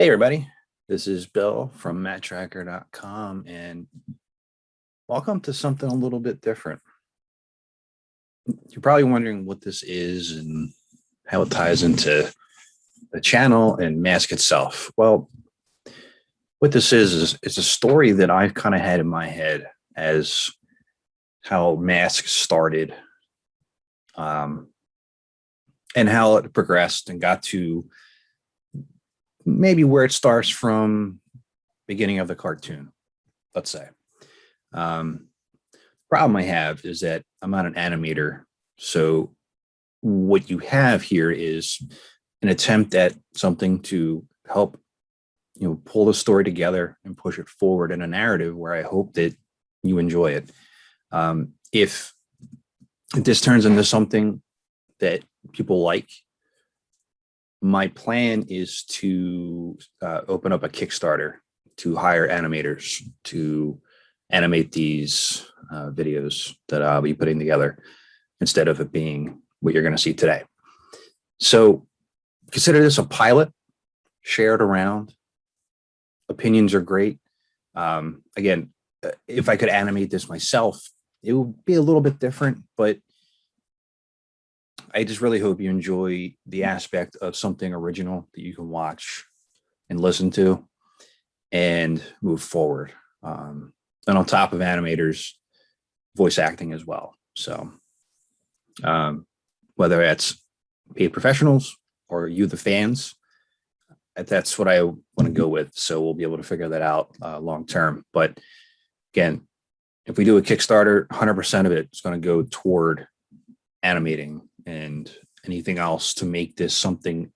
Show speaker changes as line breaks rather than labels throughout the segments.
Hey everybody, this is Bill from Matt-Trakker.com and welcome to something a little bit different. You're probably wondering what this is and how it ties into the channel and m.a.s.k itself. Well, what this is it's a story that I've kind of had in my head as how m.a.s.k started, and how it progressed and got to maybe where it starts from beginning of the cartoon, let's say. Problem I have is that I'm not an animator. So what you have here is an attempt at something to help, pull the story together and push it forward in a narrative where I hope that you enjoy it. If this turns into something that people like, my plan is to open up a Kickstarter to hire animators to animate these videos that I'll be putting together instead of it being what you're going to see today. So consider this a pilot, share it around. Opinions are great. Again, if I could animate this myself, it would be a little bit different, but I just really hope you enjoy the aspect of something original that you can watch and listen to and move forward. And on top of animators, voice acting as well. So whether that's paid professionals or you, the fans, that's what I want to go with. So we'll be able to figure that out long term. But again, if we do a Kickstarter, 100% of it is going to go toward animating and anything else to make this something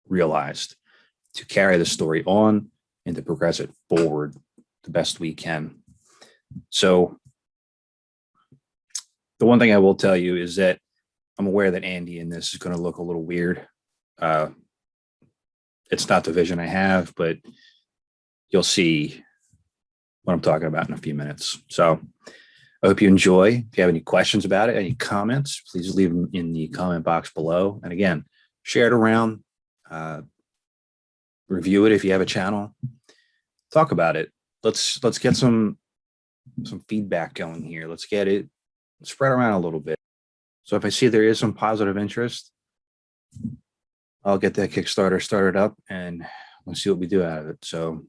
realized, to carry the story on and to progress it forward the best we can. So the one thing I will tell you is that I'm aware that Andy in this is going to look a little weird. It's not the vision I have, but you'll see what I'm talking about in a few minutes. So I hope you enjoy. If you have any questions about it, any comments, please leave them in the comment box below. And again, share it around, review it if you have a channel, talk about it. Let's get some feedback going here. Let's get it spread around a little bit. So if I see there is some positive interest, I'll get that Kickstarter started up and we'll see what we do out of it. So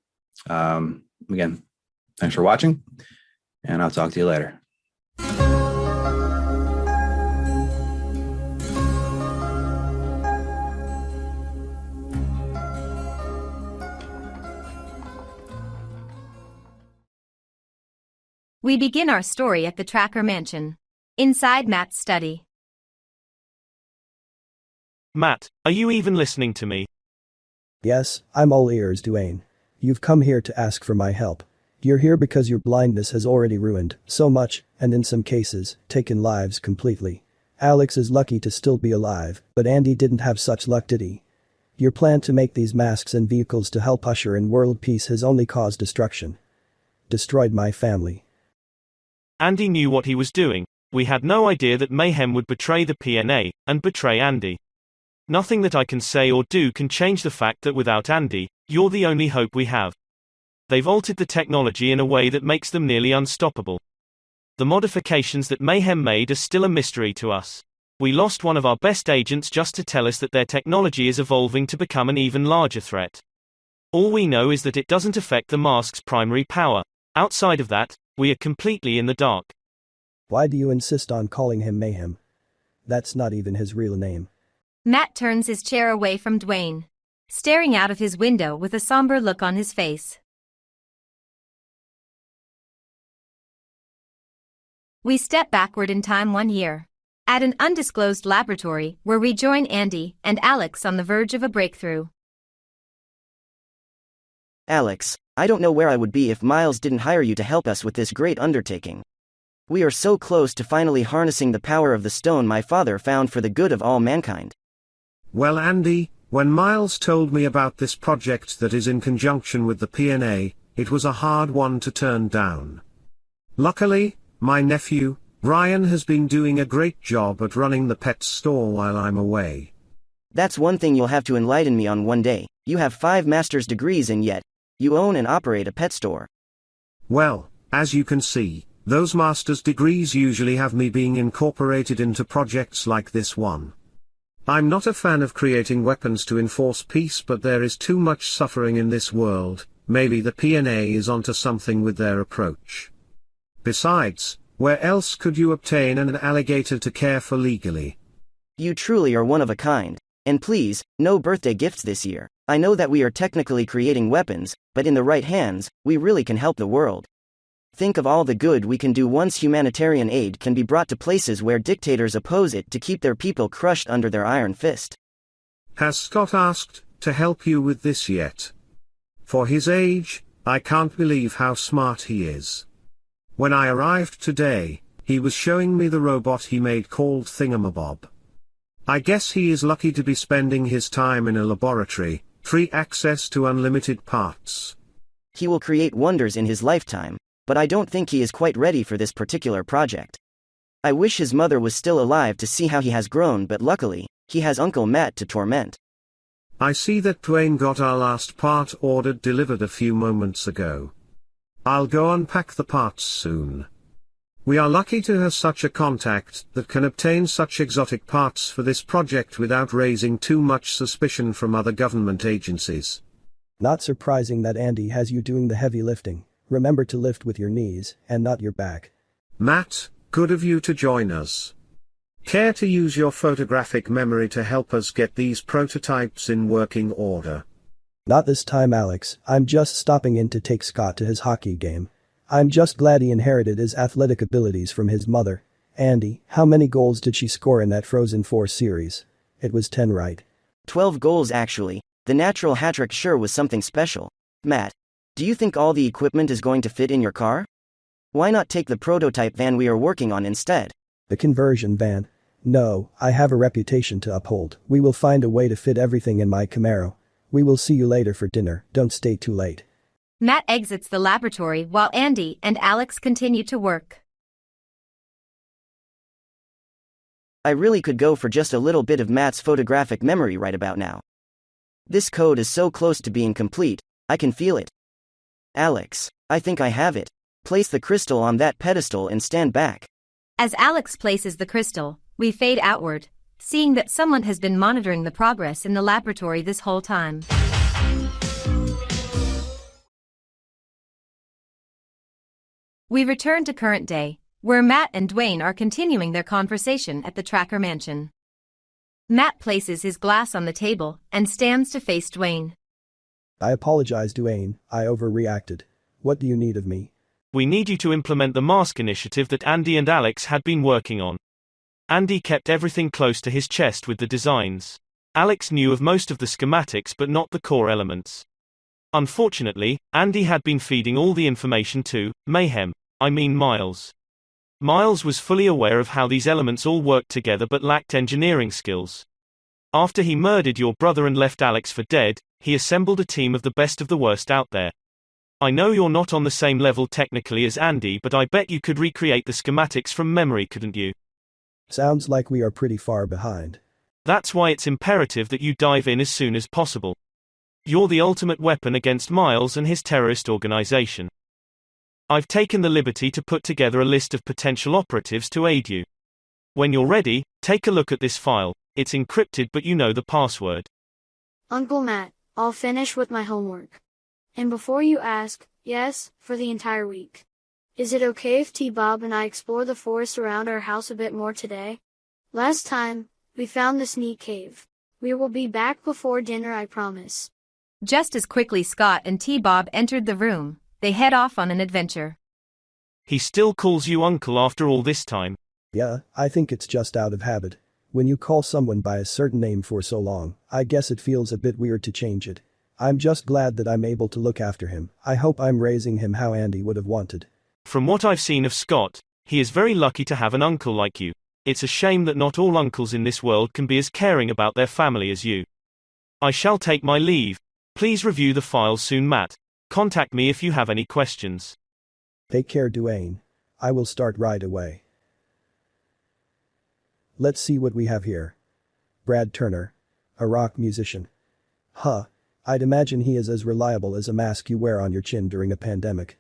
again, thanks for watching and I'll talk to you later.
We begin our story at the Trakker mansion, inside Matt's study.
Matt, are you even listening to me?
Yes, I'm all ears, Dwayne. You've come here to ask for my help. You're here because your blindness has already ruined so much, and in some cases, taken lives completely. Alex is lucky to still be alive, but Andy didn't have such luck, did he? Your plan to make these masks and vehicles to help usher in world peace has only caused destruction. Destroyed my family.
Andy knew what he was doing. We had no idea that Mayhem would betray the PNA, and betray Andy. Nothing that I can say or do can change the fact that without Andy, you're the only hope we have. They've altered the technology in a way that makes them nearly unstoppable. The modifications that Mayhem made are still a mystery to us. We lost one of our best agents just to tell us that their technology is evolving to become an even larger threat. All we know is that it doesn't affect the mask's primary power. Outside of that, we are completely in the dark.
Why do you insist on calling him Mayhem? That's not even his real name.
Matt turns his chair away from Dwayne, staring out of his window with a somber look on his face. We step backward in time 1 year. At an undisclosed laboratory where we join Andy and Alex on the verge of a breakthrough.
Alex, I don't know where I would be if Miles didn't hire you to help us with this great undertaking. We are so close to finally harnessing the power of the stone my father found for the good of all mankind.
Well, Andy, when Miles told me about this project that is in conjunction with the PNA, it was a hard one to turn down. Luckily, my nephew, Ryan, has been doing a great job at running the pet store while I'm away.
That's one thing you'll have to enlighten me on one day. You have 5 master's degrees and yet, you own and operate a pet store.
Well, as you can see, those master's degrees usually have me being incorporated into projects like this one. I'm not a fan of creating weapons to enforce peace, but there is too much suffering in this world. Maybe the p.a. is onto something with their approach. Besides, where else could you obtain an alligator to care for legally?
You truly are one of a kind. And please, no birthday gifts this year. I know that we are technically creating weapons, but in the right hands, we really can help the world. Think of all the good we can do once humanitarian aid can be brought to places where dictators oppose it to keep their people crushed under their iron fist.
Has Scott asked to help you with this yet? For his age, I can't believe how smart he is. When I arrived today, he was showing me the robot he made called Thingamabob. I guess he is lucky to be spending his time in a laboratory, free access to unlimited parts.
He will create wonders in his lifetime, but I don't think he is quite ready for this particular project. I wish his mother was still alive to see how he has grown, but luckily, he has Uncle Matt to torment.
I see that Dwayne got our last part ordered delivered a few moments ago. I'll go unpack the parts soon. We are lucky to have such a contact that can obtain such exotic parts for this project without raising too much suspicion from other government agencies.
Not surprising that Andy has you doing the heavy lifting. Remember to lift with your knees, and not your back.
Matt, good of you to join us. Care to use your photographic memory to help us get these prototypes in working order?
Not this time, Alex. I'm just stopping in to take Scott to his hockey game. I'm just glad he inherited his athletic abilities from his mother. Andy, how many goals did she score in that Frozen 4 series? It was 10, right?
12 goals actually. The natural hat-trick sure was something special. Matt, do you think all the equipment is going to fit in your car? Why not take the prototype van we are working on instead?
The conversion van? No, I have a reputation to uphold. We will find a way to fit everything in my Camaro. We will see you later for dinner, don't stay too late.
Matt exits the laboratory while Andy and Alex continue to work.
I really could go for just a little bit of Matt's photographic memory right about now. This code is so close to being complete, I can feel it. Alex, I think I have it. Place the crystal on that pedestal and stand back.
As Alex places the crystal, we fade outward, seeing that someone has been monitoring the progress in the laboratory this whole time. We return to current day, where Matt and Dwayne are continuing their conversation at the Tracker mansion. Matt places his glass on the table and stands to face Dwayne.
I apologize, Dwayne, I overreacted. What do you need of me?
We need you to implement the m.a.s.k initiative that Andy and Alex had been working on. Andy kept everything close to his chest with the designs. Alex knew of most of the schematics but not the core elements. Unfortunately, Andy had been feeding all the information to Miles. Miles was fully aware of how these elements all worked together but lacked engineering skills. After he murdered your brother and left Alex for dead, he assembled a team of the best of the worst out there. I know you're not on the same level technically as Andy, but I bet you could recreate the schematics from memory, couldn't you?
Sounds like we are pretty far behind.
That's why it's imperative that you dive in as soon as possible. You're the ultimate weapon against Miles and his terrorist organization. I've taken the liberty to put together a list of potential operatives to aid you. When you're ready, take a look at this file. It's encrypted, but you know the password.
Uncle Matt, I'll finish with my homework. And before you ask, yes, for the entire week. Is it okay if T-Bob and I explore the forest around our house a bit more today? Last time, we found this neat cave. We will be back before dinner, I promise.
Just as quickly Scott and T-Bob entered the room, they head off on an adventure.
He still calls you uncle after all this time.
Yeah, I think it's just out of habit. When you call someone by a certain name for so long, I guess it feels a bit weird to change it. I'm just glad that I'm able to look after him. I hope I'm raising him how Andy would have wanted.
From what I've seen of Scott, he is very lucky to have an uncle like you. It's a shame that not all uncles in this world can be as caring about their family as you. I shall take my leave. Please review the file soon, Matt. Contact me if you have any questions.
Take care, Dwayne. I will start right away. Let's see what we have here. Brad Turner. A rock musician. Huh. I'd imagine he is as reliable as a mask you wear on your chin during a pandemic.